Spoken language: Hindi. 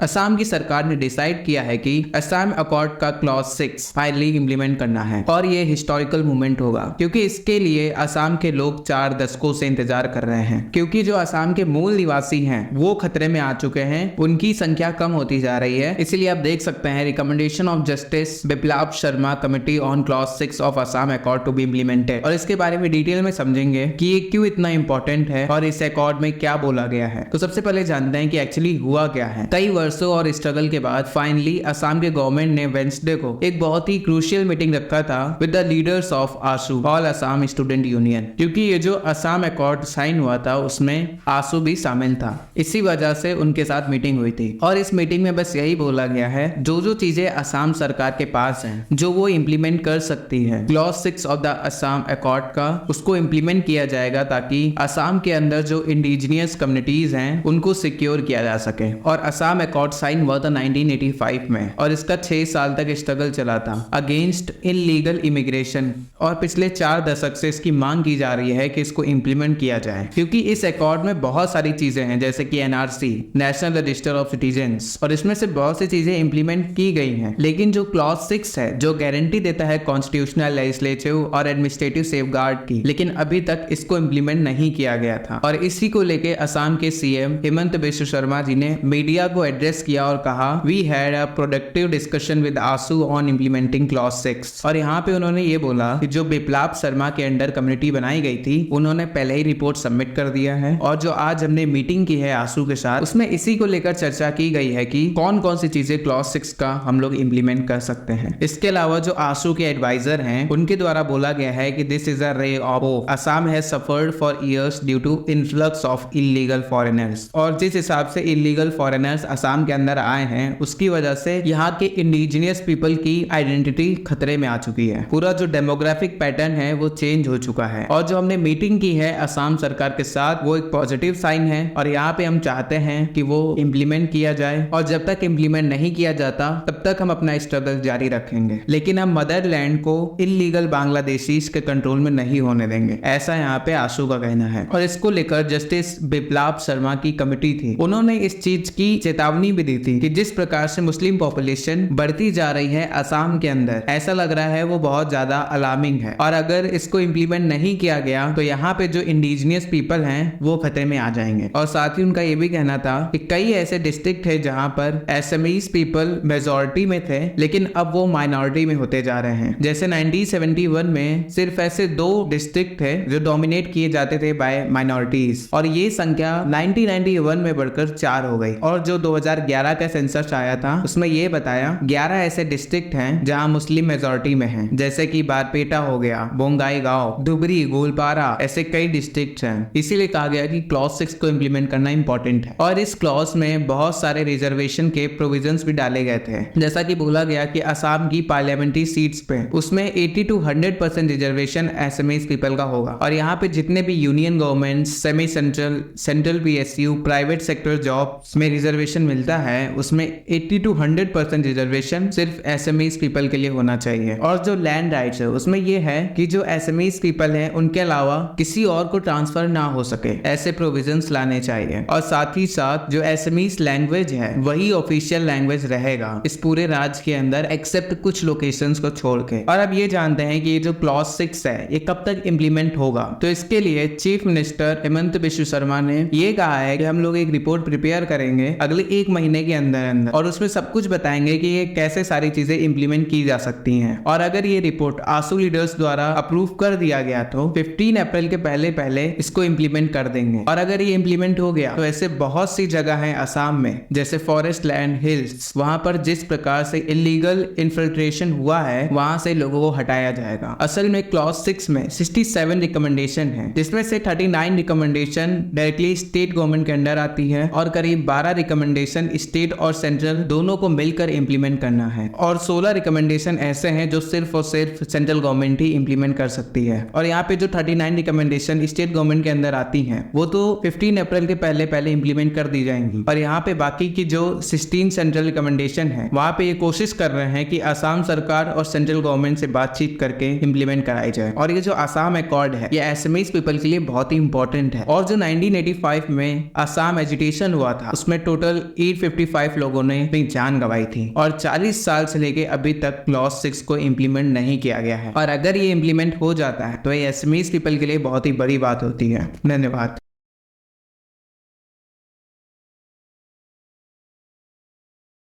असम की सरकार ने डिसाइड किया है कि असम अकॉर्ड का क्लॉज 6 फाइनली इम्प्लीमेंट करना है और ये हिस्टोरिकल मूवमेंट होगा क्योंकि इसके लिए असम के लोग 4 दशकों से इंतजार कर रहे हैं, क्योंकि जो असम के मूल निवासी हैं वो खतरे में आ चुके हैं, उनकी संख्या कम होती जा रही है। इसीलिए आप देख सकते हैं recommendation of justice Biplab Sharma committee on clause 6 of Assam accord to be implemented, और इसके बारे में डिटेल में समझेंगे कि ये क्यों इतना इंपॉर्टेंट है और इस अकॉर्ड में क्या बोला गया है। तो सबसे पहले जानते हैं कि एक्चुअली हुआ क्या है। कई वर्षों और स्ट्रगल के बाद फाइनली असम के गवर्नमेंट ने वेडनेसडे को एक बहुत ही क्रूशियल मीटिंग रखा था with the leaders of AASU, all Assam student union, क्योंकि ये जो असम अकॉर्ड साइन हुआ था उसमें आसू भी शामिल था। इसी वजह से उनके साथ मीटिंग हुई थी और इस मीटिंग में बस यही बोला गया है जो चीजें असम सरकार के पास हैं जो वो इम्प्लीमेंट कर सकती है clause 6 of the Assam accord का, उसको इम्प्लीमेंट किया जाएगा ताकि असम के अंदर जो इंडिजिनियस कम्युनिटीज हैं उनको सिक्योर किया जा सके। और असम अकॉर्ड साइन हुआ था 1985 में और इसका 6 साल तक स्ट्रगल चला था अगेंस्ट इलीगल इमिग्रेशन, और पिछले 4 दशक से इसकी मांग की जा रही है कि इसको इम्प्लीमेंट किया जाए, क्योंकि इस अकॉर्ड में बहुत सारी चीजें हैं जैसे कि NRC, national register of citizens, और इसमें से बहुत सी चीजें इम्प्लीमेंट की गई हैं। लेकिन जो क्लॉज 6 है जो गारंटी देता है कॉन्स्टिट्यूशनल, लेजिस्लेटिव और एडमिनिस्ट्रेटिव सेफगार्ड की, लेकिन अभी तक इसको इम्प्लीमेंट नहीं किया गया था। और इसी को लेके असम के सीएम हेमंत बिश्व शर्मा जी ने मीडिया को एड्रेस किया और कहा we had a productive discussion with AASU on implementing clause 6। और यहाँ पे उन्होंने ये बोला कि जो बिप्लब शर्मा के अंडर कम्युनिटी बनाई गई थी उन्होंने पहले ही रिपोर्ट सबमिट कर दिया है, और जो आज हमने मीटिंग की है आसू के साथ उसमें इसी को लेकर चर्चा की गई है कि कौन कौन सी चीजें क्लॉज 6 का हम लोग इम्प्लीमेंट कर सकते हैं। इसके अलावा जो आसू के एडवाइजर हैं उनके द्वारा बोला गया है कि this is a ray of Assam has suffered for years due to influx of illegal foreigners, और जिस हिसाब से इलीगल फॉरेनर्स असम के अंदर आए हैं उसकी वजह से यहाँ के इंडिजिनियस पीपल की आइडेंटिटी खतरे में आ चुकी है। पूरा जो डेमोग्राफिक पैटर्न है वो चेंज हो चुका है, और जो हमने मीटिंग की है असम सरकार के साथ वो एक पॉजिटिव साइन है, और यहाँ पे हम चाहते हैं कि वो इम्प्लीमेंट किया जाए, और जब तक इम्प्लीमेंट नहीं किया जाता तब तक हम अपना स्ट्रगल जारी रखेंगे, लेकिन हम मदरलैंड को इलीगल बांग्लादेशीज के कंट्रोल में नहीं होने देंगे, ऐसा यहाँ पे आसू का कहना है। और इसको लेकर जस्टिस बिप्लब शर्मा की कमेटी थी, उन्होंने इस चीज की चेतावनी भी दी थी कि जिस प्रकार से मुस्लिम पॉपुलेशन बढ़ती जा रही है असम के अंदर, ऐसा लग रहा है वो बहुत ज्यादा अलार्मिंग है, और अगर इसको इम्प्लीमेंट नहीं किया गया तो यहाँ पे जो इंडिजिनियस पीपल हैं वो खतरे में आ जाएंगे। और साथ ही उनका ये भी कहना था कि कई ऐसे डिस्ट्रिक्ट है जहाँ पर एसएमईज पीपल मेजॉरिटी में थे लेकिन अब वो माइनॉरिटी में होते जा रहे हैं। जैसे 1971 में सिर्फ ऐसे 2 डिस्ट्रिक्ट थे जो डोमिनेट किए जाते थे बाय माइनॉरिटीज, और ये संख्या 1991 में बढ़कर 4 हो गई। और जो 2011 का सेंसस आया था उसमें ये बताया 11 ऐसे डिस्ट्रिक्ट हैं जहां मुस्लिम मेजॉरिटी में हैं, जैसे कि बारपेटा हो गया, बोंगाईगांव, धुबरी, गोलपारा, ऐसे कई डिस्ट्रिक्ट हैं। इसीलिए कहा गया कि क्लॉज 6 को इम्प्लीमेंट करना इंपॉर्टेंट है। और इस क्लॉज में बहुत सारे रिजर्वेशन के प्रोविजंस भी डाले गए थे, जैसा कि बोला गया कि असम की पार्लियामेंट्री सीट्स पे उसमें 80 to 100% रिजर्वेशन एसएमईज पीपल का होगा, और यहाँ पे जितने भी union government, semi central, central PSU, private sector jobs में रिजर्वेशन मिलता है उसमें 80 to 100% रिजर्वेशन सिर्फ एसएमईज पीपल के लिए होना चाहिए। और जो लैंड राइट्स है उसमें ये है कि जो एसएमईज पीपल है उनके अलावा किसी और को ट्रांसफर ना हो सके, ऐसे प्रोविजंस लाने चाहिए। और साथ ही साथ जो एसएमईज लैंग्वेज है वही ऑफिशियल लैंग्वेज रहेगा इस पूरे राज्य के अंदर, एक्सेप्ट कुछ लोकेशंस को छोड़ के। और अब ये जानते हैं कि ये जो क्लॉज 6 है ये कब तक इम्प्लीमेंट होगा। तो इसके लिए चीफ मिनिस्टर हेमंत बिश्व शर्मा ने ये कहा है कि हम लोग एक रिपोर्ट प्रिपेयर करेंगे अगले 1 महीने के अंदर अंदर, और उसमें सब कुछ बताएंगे कि ये कैसे सारी चीजें इम्प्लीमेंट की जा सकती हैं। और अगर ये रिपोर्ट आसू लीडर्स द्वारा अप्रूव कर दिया गया तो 15 अप्रैल के पहले इसको इम्प्लीमेंट कर देंगे। और अगर ये इम्प्लीमेंट हो गया तो ऐसे बहुत सी जगह है असम में जैसे फॉरेस्ट लैंड, हिल्स, वहां पर जिस प्रकार से इलीगल इन्फिल्ट्रेशन हुआ है वहां से लोगों को हटाया जाएगा। असल में क्लॉज 6 में 67 रिकमेंडेशन है, जिसमें से 39 रिकमेंडेशन डायरेक्टली स्टेट गवर्नमेंट के अंडर आती है और करीब 12 रिकमेंडेशन स्टेट और सेंट्रल दोनों को मिलकर इंप्लीमेंट करना है, और 16 रिकमेंडेशन ऐसे हैं जो सिर्फ और सिर्फ सेंट्रल गवर्नमेंट ही इंप्लीमेंट कर सकती है। और यहाँ पे जो 39 रिकमेंडेशन स्टेट गवर्नमेंट के अंदर आती हैं वो तो 15 अप्रैल के पहले इंप्लीमेंट कर दी जाएंगी। और यहाँ पे बाकी की जो 16 सेंट्रल रिकमेंडेशन है वहाँ पे ये कोशिश कर रहे हैं कि असम सरकार और सेंट्रल गवर्नमेंट से बातचीत करके इंप्लीमेंट कराई जाए। और ये जो असम अकॉर्ड है ये एसएमईज पीपल के लिए बहुत ही इंपॉर्टेंट है। और जो 1985 में असम एजिटेशन हुआ था उसमें टोटल 355 लोगों ने अपनी जान गंवाई थी और 40 साल से लेके अभी तक क्लॉज 6 को इम्प्लीमेंट नहीं किया गया है। और अगर ये इम्प्लीमेंट हो जाता है तो ये एसएमईज पीपल के लिए बहुत ही बड़ी बात होती है। धन्यवाद।